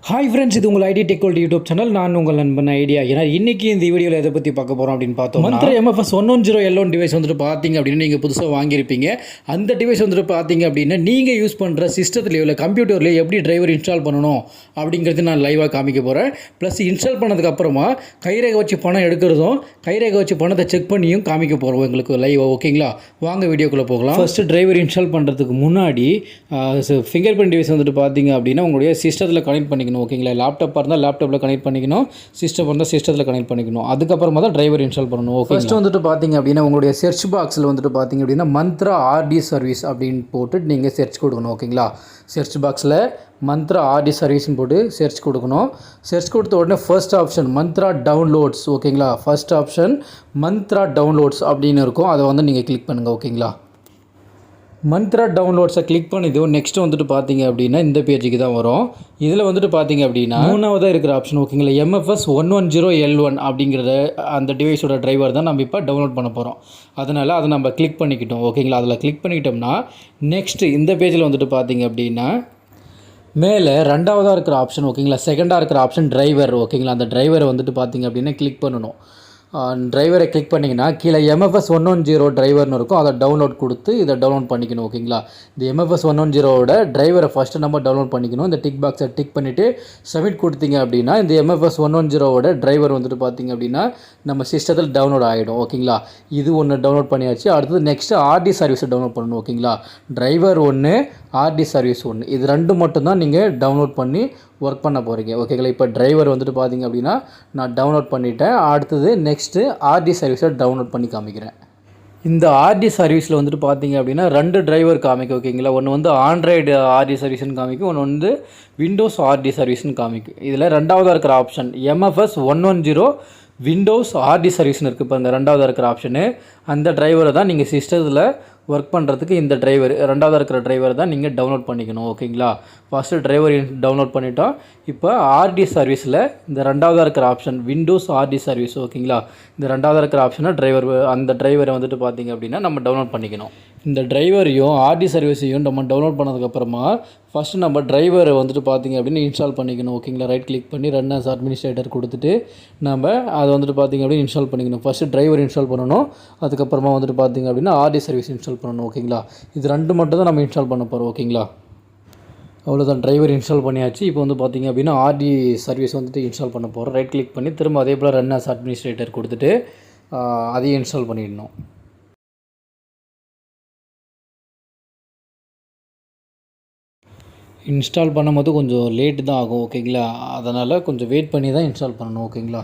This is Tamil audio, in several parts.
ஹாய் ஃப்ரெண்ட்ஸ், இது உங்கள் IT tech world YouTube channel. நான் உங்கள் நண்பன் ஐடியா. ஏன்னா இன்றைக்கி இந்த வீடியோவில் எதை பற்றி பார்க்க போகிறோம் அப்படின்னு பார்த்தோம். மந்த்ரா MFS 110 L1 டிவைஸ் வந்துட்டு பார்த்தீங்க அப்படின்னா நீங்கள் புதுசாக வாங்கியிருப்பீங்க. அந்த டிவைஸ் வந்துட்டு பார்த்தீங்க அப்படின்னா நீங்கள் யூஸ் பண்ணுற சிஸ்டத்துலேயோ இல்லை கம்ப்யூட்டர்லேயோ எப்படி டிரைவர் இன்ஸ்டால் பண்ணணும் அப்படிங்கிறது நான் லைவாக காமிக்க போகிறேன். ப்ளஸ் இன்ஸ்டால் பண்ணதுக்கப்புறமா கைரேகை வச்சு பணம் எடுக்கிறதும் கைரேகை வச்சு பணத்தை செக் பண்ணியும் காமிக்க போகிறோம் எங்களுக்கு லைவாக. ஓகேங்களா, வாங்க வீடியோக்குள்ளே போகலாம். ஃபஸ்ட்டு டிரைவர் இன்ஸ்டால் பண்ணுறதுக்கு முன்னாடி ஃபிங்கர் பிரிண்ட் டிவைஸ் வந்துட்டு பார்த்தீங்க அப்படின்னா உங்களுடைய சிஸ்டத்தில் கனெக்ட் பண்ணிக்கணும். ஓகேங்களா, லேப்டாப்பாக இருந்தால் லேப்டாப்பில் கனெக்ட் பண்ணிக்கணும், சிஸ்டம் இருந்தால் சிஸ்டத்தில் கனெக்ட் பண்ணிக்கணும். அதுக்கப்புறமா தான் டிரைவர் இன்ஸ்டால் பண்ணணும். ஓகே, ஃபஸ்ட்டு வந்துட்டு பார்த்தீங்க அப்படின்னா உங்களுடைய சர்ச் பாக்ஸில் வந்துட்டு பார்த்தீங்க அப்படின்னா மந்த்ரா ஆர்டி சர்வீஸ் அப்படின்னு போட்டு நீங்கள் சர்ச் கொடுக்கணும். ஓகேங்களா, சர்ச் பாக்ஸில் மந்த்ரா ஆர்டி சர்வீஸ்னு போட்டு சர்ச் கொடுக்கணும். சர்ச் கொடுத்த உடனே ஃபர்ஸ்ட் ஆப்ஷன் மந்த்ரா டவுன்லோட்ஸ். ஓகேங்களா, ஃபர்ஸ்ட் ஆப்ஷன் மந்த்ரா டவுன்லோட்ஸ் அப்படின்னு இருக்கும். அதை வந்து நீங்கள் கிளிக் பண்ணுங்கள். ஓகேங்களா, மந்த்ரா டவுன்லோட்ஸை கிளிக் பண்ணிவிட்டு நெக்ஸ்ட்டு வந்துட்டு பார்த்தீங்க அப்படின்னா இந்த பேஜுக்கு தான் வரும். இதில் வந்துட்டு பார்த்தீங்க அப்படின்னா மூணாவதாக இருக்கிற ஆப்ஷன் ஓகேங்களா, MFS 110 L1 அப்படிங்கிறத அந்த டிவைஸோட டிரைவர் தான் நம்ம இப்போ டவுன்லோட் பண்ண போகிறோம். அதனால் அதை நம்ம கிளிக் பண்ணிக்கிட்டோம். ஓகேங்களா, அதில் கிளிக் பண்ணிக்கிட்டோம்னா நெக்ஸ்ட்டு இந்த பேஜில் வந்துட்டு பார்த்தீங்க அப்படின்னா மேலே ரெண்டாவதாக இருக்கிற ஆப்ஷன் ஓகேங்களா, செகண்டாக இருக்கிற ஆப்ஷன் டிரைவர். ஓகேங்களா, அந்த டிரைவரை வந்துட்டு பார்த்தீங்க அப்படின்னா கிளிக் பண்ணணும். டிரைவரை கிளிக் பண்ணிங்கன்னா கீழே MFS 110 டிரைவர்னு இருக்கும். அதை டவுன்லோட் கொடுத்து இதை டவுன்லோட் பண்ணிக்கணும். ஓகேங்களா, இந்த MFS 110ஓட டிரைவரை ஃபஸ்ட்டு நம்ம டவுன்லோட் பண்ணிக்கணும். இந்த டிக் பாக்ஸை டிக் பண்ணிவிட்டு சப்மிட் கொடுத்தீங்க அப்படின்னா இந்த MFS 110ஓட டிரைவர் வந்துட்டு பார்த்திங்க அப்படின்னா நம்ம சிஸ்டத்தில் டவுன்லோட் ஆகிடும். ஓகேங்களா, இது ஒன்று டவுன்லோட் பண்ணியாச்சு. அடுத்தது நெக்ஸ்ட்டு ஆர்டி சர்வீஸை டவுன்லோட் பண்ணணும். ஓகேங்களா, டிரைவர் ஒன்று, ஆர்டி சர்வீஸ் ஒன்று, இது ரெண்டு மட்டும்தான் நீங்கள் டவுன்லோட் பண்ணி ஒர்க் பண்ண போகிறீங்க. ஓகேங்களா, இப்போ டிரைவர் வந்துட்டு பார்த்திங்க அப்படின்னா நான் டவுன்லோட் பண்ணிவிட்டேன். அடுத்தது நெக்ஸ்ட்டு ஆர்டி சர்வீஸை டவுன்லோட் பண்ணி காமிக்கிறேன். இந்த ஆர்டி சர்வீஸில் வந்துட்டு பார்த்தீங்க அப்படின்னா ரெண்டு டிரைவர் காமிக்கும். ஓகேங்களா, ஒன்று வந்து ஆண்ட்ராய்டு ஆர்டி சர்வீஸ்னு காமிக்கும், ஒன்று வந்து விண்டோஸ் ஆர்டி சர்வீஸ்னு காமிக்கும். இதில் ரெண்டாவதாக இருக்கிற ஆப்ஷன் MFS 110 விண்டோஸ் ஆர்டி சர்வீஸ்னு இருக்குது. இப்போ இந்த ரெண்டாவதாக இருக்கிற ஆப்ஷனு அந்த டிரைவரை தான் நீங்கள் சிஸ்டத்தில் ஒர்க் பண்ணுறதுக்கு இந்த டிரைவர் ரெண்டாவதாக இருக்கிற டிரைவர் தான் நீங்கள் டவுன்லோட் பண்ணிக்கணும். ஓகேங்களா, ஃபஸ்ட்டு டிரைவர் டவுன்லோட் பண்ணிட்டோம். இப்போ ஆர்டி சர்வீஸில் இந்த ரெண்டாவதாக இருக்கிற ஆப்ஷன் விண்டோஸ் ஆர்டி சர்வீஸ். ஓகேங்களா, இந்த ரெண்டாவதாக இருக்கிற ஆப்ஷனை டிரைவர் அந்த டிரைவரை வந்துட்டு பார்த்திங்க அப்படின்னா நம்ம டவுன்லோட் பண்ணிக்கணும். இந்த டிரைவரையும் ஆர்டி சர்வீஸையும் நம்ம டவுன்லோட் பண்ணதுக்கப்புறமா ஃபஸ்ட்டு நம்ம டிரைவரை வந்துட்டு பார்த்திங்க அப்படின்னு இன்ஸ்டால் பண்ணிக்கணும். ஓகேங்களா, ரைட் கிளிக் பண்ணி ரன் அஸ் அட்மினிஸ்ட்ரேட்டர் கொடுத்துட்டு நம்ம அதை வந்துட்டு பார்த்திங்க அப்படின்னு இன்ஸ்டால் பண்ணிக்கணும். ஃபஸ்ட்டு டிரைவர் இன்ஸ்டால் பண்ணணும், அதுக்கப்புறமா வந்துட்டு பார்த்திங்க அப்படின்னா ஆர்டி சர்வீஸ் இன்ஸ்டால் பண்ணணும். ஓகேங்களா, இது ரெண்டு மட்டும் தான் நம்ம இன்ஸ்டால் பண்ண போகிறோம். ஓகேங்களா, அவ்வளோதான், டிரைவர் இன்ஸ்டால் பண்ணியாச்சு. இப்போ வந்து பார்த்திங்க அப்படின்னா ஆர்டி சர்வீஸ் வந்துட்டு இன்ஸ்டால் பண்ண போகிறோம். ரைட் கிளிக் பண்ணி திரும்ப அதே போல் ரன் அஸ் அட்மினிஸ்ட்ரேட்டர் கொடுத்துட்டு அதையும் இன்ஸ்டால் பண்ணிடணும். இன்ஸ்டால் பண்ணும்போது கொஞ்சம் லேட்டு தான் ஆகும். ஓகேங்களா, அதனால் கொஞ்சம் வெயிட் பண்ணி தான் இன்ஸ்டால் பண்ணணும். ஓகேங்களா,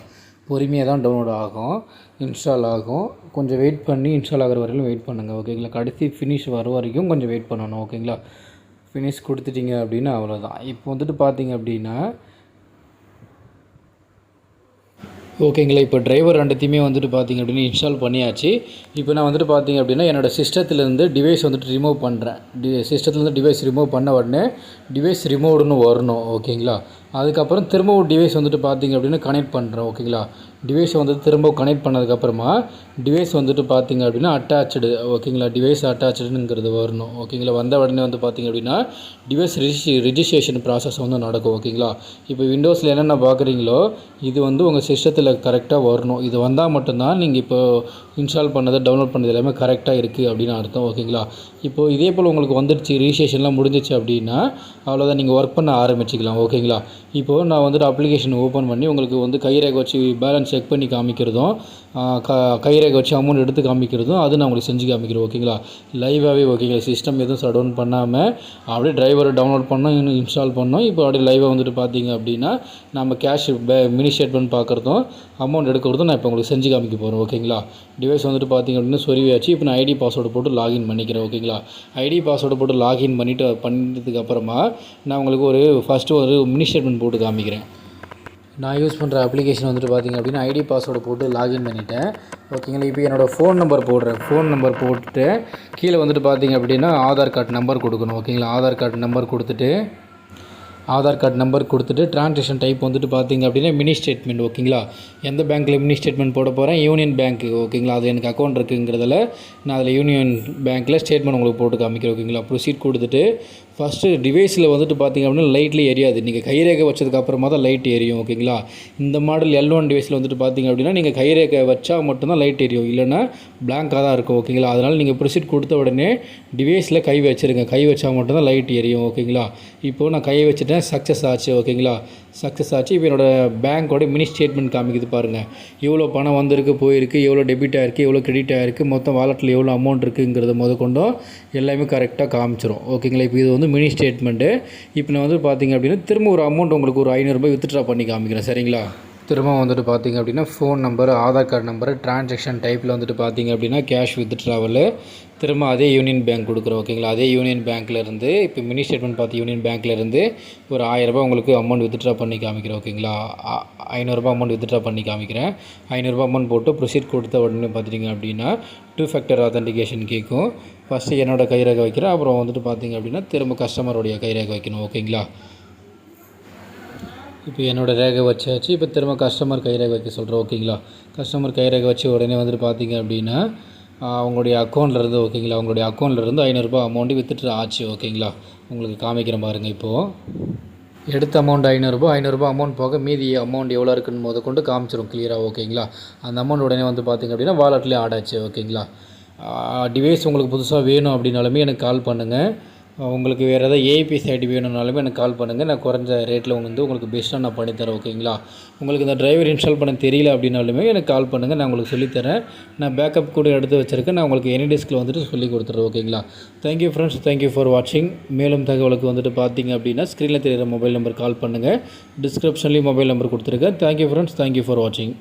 பொறுமையாக தான் டவுன்லோட் ஆகும், இன்ஸ்டால் ஆகும். கொஞ்சம் வெயிட் பண்ணி இன்ஸ்டால் ஆகிற வரைக்கும் வெயிட் பண்ணுங்கள். ஓகேங்களா, கடைசி ஃபினிஷ் வர வரைக்கும் கொஞ்சம் வெயிட் பண்ணணும். ஓகேங்களா, ஃபினிஷ் கொடுத்துட்டிங்க அப்படின்னா அவ்வளோதான். இப்போ வந்துட்டு பார்த்தீங்க அப்படின்னா ஓகேங்களா, இப்போ டிரைவர் ரெண்டுத்தையுமே வந்துட்டு பார்த்திங்க அப்படின்னா இன்ஸ்டால் பண்ணியாச்சு. இப்போ நான் வந்துட்டு பார்த்திங்க அப்படின்னா என்னோடய சிஸ்டத்துலேருந்து டிவைஸ் வந்துட்டு ரிமூவ் பண்ணுறேன். சிஸ்டத்துலேருந்து டிவைஸ் ரிமூவ் பண்ண உடனே டிவைஸ் ரிமூவ்டுன்னு வரணும். ஓகேங்களா, அதுக்கப்புறம் திரும்பவும் டிவைஸ் வந்துட்டு பார்த்திங்க அப்படின்னா கனெக்ட் பண்ணுறேன். ஓகேங்களா, டிவைஸை வந்துட்டு திரும்ப கனெக்ட் பண்ணதுக்கப்புறமா டிவைஸ் வந்துட்டு பார்த்திங்க அப்படின்னா அட்டாச்சு. ஓகேங்களா, டிவைஸ் அட்டாச்சுங்கிறது வரணும். ஓகேங்களா, வந்த உடனே வந்து பார்த்திங்க அப்படின்னா டிவைஸ் ரிஜிஸ்ட்ரேஷன் ப்ராசஸ் வந்து நடக்கும். ஓகேங்களா, இப்போ விண்டோஸில் என்னென்ன பார்க்குறீங்களோ இது வந்து உங்கள் சிஸ்டத்தில் கரெக்டாக வரணும். இது வந்தால் மட்டும்தான் நீங்கள் இப்போ இன்ஸ்டால் பண்ணது டவுன்லோட் பண்ணது எல்லாமே கரெக்டாக இருக்குது அப்படின்னு அர்த்தம். ஓகேங்களா, இப்போது இதே போல் உங்களுக்கு வந்துடுச்சு, ரிஜிஸ்ட்ரேஷன்லாம் முடிஞ்சிச்சு அப்படின்னா அவ்வளோதான், நீங்கள் ஒர்க் பண்ண ஆரம்பிச்சிக்கலாம். ஓகேங்களா, இப்போது நான் வந்துட்டு அப்ளிகேஷன் ஓப்பன் பண்ணி உங்களுக்கு வந்து கைரேகை வச்சு பேலன்ஸ் செக் பண்ணி காமிக்கிறதும் கைரேகை வச்சு அமௌண்ட் எடுத்து காமிக்கிறதும் அது நான் உங்களுக்கு செஞ்சு காமிக்கிறேன். ஓகேங்களா, லைவாகவே. ஓகேங்களா, சிஸ்டம் எதுவும் ஷட் டவுன் பண்ணாமல் அப்படியே டிரைவரை டவுன்லோட் பண்ணோம், இன்னும் இன்ஸ்டால் பண்ணோம். இப்போ அப்படியே லைவாக வந்துட்டு பார்த்தீங்க அப்படின்னா நம்ம கேஷ் மினி ஸ்டேட்மெண்ட் பார்க்குறதும் அமௌண்ட் எடுக்கிறதும் நான் இப்போ உங்களுக்கு செஞ்சு காமிக்க போகிறேன். ஓகேங்களா, டிவைஸ் வந்துட்டு பார்த்திங்க அப்படின்னா சொருவியாச்சு. இப்போ நான் ஐடி பாஸ்வேர்டு போட்டு லாகின் பண்ணிக்கிறேன். ஓகேங்களா, ஐடி பாஸ்வேர்டு போட்டு லாகின் பண்ணதுக்கப்புறமா நான் உங்களுக்கு ஃபஸ்ட்டு ஒரு மினி ஸ்டேட்மெண்ட் போட்டு காமிக்கிறேன். நான் யூஸ் பண்ணுற அப்ளிகேஷன் வந்துட்டு பார்த்திங்க அப்படின்னா ஐடி பாஸ்வேர்டு போட்டு லாகின் பண்ணிட்டேன். ஓகேங்களா, இப்போ என்னோடய ஃபோன் நம்பர் போடுறேன். ஃபோன் நம்பர் போட்டுட்டு கீழே வந்துட்டு பார்த்திங்க அப்படின்னா ஆதார் கார்டு நம்பர் கொடுக்கணும். ஓகேங்களா, ஆதார் கார்டு நம்பர் கொடுத்துட்டு ட்ரான்சாக்ஷன் டைப் வந்துட்டு பார்த்திங்க அப்படின்னா மினி ஸ்டேட்மெண்ட். ஓகேங்களா, எந்த பேங்க்கில் மினி ஸ்டேட்மெண்ட் போட போகிறேன், யூனியன் பேங்க்கு. ஓகேங்களா, அது எனக்கு அக்கௌண்ட் இருக்குங்கிறதுல நான் அதில் யூனியன் பேங்க்கில் ஸ்டேட்மெண்ட் உங்களுக்கு போட்டு காமிக்கிறேன். ஓகேங்களா, ப்ரொசீட் கொடுத்துட்டு ஃபஸ்ட்டு டிவைஸில் வந்துட்டு பார்த்திங்க அப்படின்னா லைட்லேயே எரியாது. நீங்கள் கைரேகை வச்சதுக்கப்புறமா தான் லைட் எரியும். ஓகேங்களா? இந்த மாடல் L1 டிவைஸில் வந்துட்டு பார்த்திங்க அப்படின்னா நீங்கள் கைரேகை வச்சா மட்டும்தான் லைட் எரியும், இல்லைன்னா பிளாங்காக தான் இருக்கும். ஓகேங்களா? அதனால் நீங்கள் ப்ரொசீட் கொடுத்த உடனே டிவைஸில் கை வச்சுருங்க. கை வச்சா மட்டும்தான் லைட் எரியும். ஓகேங்களா? இப்போது நான் கை வச்சுட்டேன், சக்ஸஸ் ஆச்சு. ஓகேங்களா? சக்ஸஸ் ஆச்சு. இப்போ என்னோடய பேங்க்கோட மினி ஸ்டேட்மெண்ட் காமிக்குது பாருங்கள். எவ்வளோ பணம் வந்திருக்கு, போயிருக்கு, எவ்வளோ டெபிட் ஆகிருக்கு, எவ்வளோ கிரெடிட் ஆகிருக்கு, மொத்தம் வாலெட்டில் எவ்வளோ அமௌண்ட் இருக்குங்கிறத கொண்டும் எல்லாமே கரெக்டாக காமிச்சிரும். ஓகேங்களா? இப்போ இது வந்து மினி ஸ்டேட்மெண்ட்டு. இப்போ நான் வந்து பார்த்திங்க அப்படின்னா திரும்ப ஒரு அமௌண்ட் உங்களுக்கு ஒரு 500 ரூபாய் வித்ட்ரா பண்ணி காமிக்கிறேன். சரிங்களா? திரும்ப வந்துட்டு பார்த்திங்க அப்படின்னா phone number, Aadhaar card number, transaction டைப்பில் வந்துட்டு பார்த்திங்க அப்படின்னா கேஷ் வித்ட்ராவல், திரும்ப அதே யூனியன் பேங்க் கொடுக்குறோம். ஓகேங்களா? அதே யூனியன் பேங்க்லேருந்து இப்போ மினி ஸ்டேட்மெண்ட் பார்த்து யூனியன் பேங்க்லேருந்து ஒரு 1000 ரூபாய் உங்களுக்கு அமௌண்ட் வித்ட்ரா பண்ணி காமிக்கிறேன். ஓகேங்களா? 500 ரூபாய் அமௌண்ட் வித்ட்ரா பண்ணி காமிக்கிறேன். 500 ரூபாய் அமௌண்ட் போட்டு ப்ரொசீட் கொடுத்த உடனே பார்த்துட்டிங்க அப்படின்னா 2 ஃபேக்டர் ஆத்தென்டிகேஷன் கேட்கும். ஃபஸ்ட்டு என்னோடய கைரேகை வைக்கிறேன், அப்புறம் வந்துட்டு பார்த்திங்க அப்படின்னா திரும்ப கஸ்டமருடைய கைரேகை வைக்கணும். ஓகேங்களா? இப்போ என்னோடய ரேகை வச்சாச்சு. இப்போ திரும்ப கஸ்டமர் கைரேகை வைக்க சொல்கிறேன். ஓகேங்களா? கஸ்டமர் கைரேகை வச்சு உடனே வந்துட்டு பார்த்திங்க அப்படின்னா அவங்களுடைய அக்கௌண்ட்லேருந்து, ஓகேங்களா, அவங்களுடைய அக்கௌண்ட்லேருந்து 500 ரூபாய் அமௌண்ட்டு வித்ட்ரா ஆச்சு. ஓகேங்களா? உங்களுக்கு காமிக்கிறேன் பாருங்கள். இப்போது எடுத்த அமௌண்ட் 500 ரூபாய் அமௌண்ட் போக மீதி அமௌண்ட் எவ்வளோ இருக்குன்னு கொண்டு காமிச்சிடும் கிளியராக. ஓகேங்களா? அந்த அமௌண்ட் உடனே வந்து பார்த்திங்க அப்படின்னா வாலெட்லேயே ஆட் ஆச்சு. ஓகேங்களா? டிவைஸ் உங்களுக்கு புதுசாக வேணும் அப்படின்னாலுமே எனக்கு கால் பண்ணுங்கள். உங்களுக்கு வேறு ஏதாவது ஏபிஎஸ் ஐடி வேணும்னாலுமே எனக்கு கால் பண்ணுங்கள். நான் குறைஞ்ச ரேட்டில் உங்களுக்கு பெஸ்ட்டாக நான் பண்ணித்தரேன். ஓகேங்களா? உங்களுக்கு இந்த டிரைவர் இன்ஸ்டால் பண்ண தெரியல அப்படின்னாலுமே எனக்கு கால் பண்ணுங்கள், நான் உங்களுக்கு சொல்லித்தரேன். நான் பேக்கப் கூட எடுத்து வச்சுருக்கேன். நான் உங்களுக்கு எனி டெஸ்கில் வந்துட்டு சொல்லி கொடுத்துட்றேன். ஓகேங்களா? தேங்க்யூ ஃப்ரெண்ட்ஸ், தேங்க்யூ ஃபார் வாட்சிங். மேலும் தகவலுக்கு வந்துட்டு பார்த்திங்க அப்படின்னா ஸ்க்ரீனில் தெரிகிற மொபைல் நம்பர் கால் பண்ணுங்கள். டிஸ்கிரிப்ஷன்லேயும் மொபைல் நம்பர் கொடுத்துருக்கேன். தேங்க்யூ ஃப்ரெண்ட்ஸ், தேங்க்யூ ஃபார் வாட்சிங்.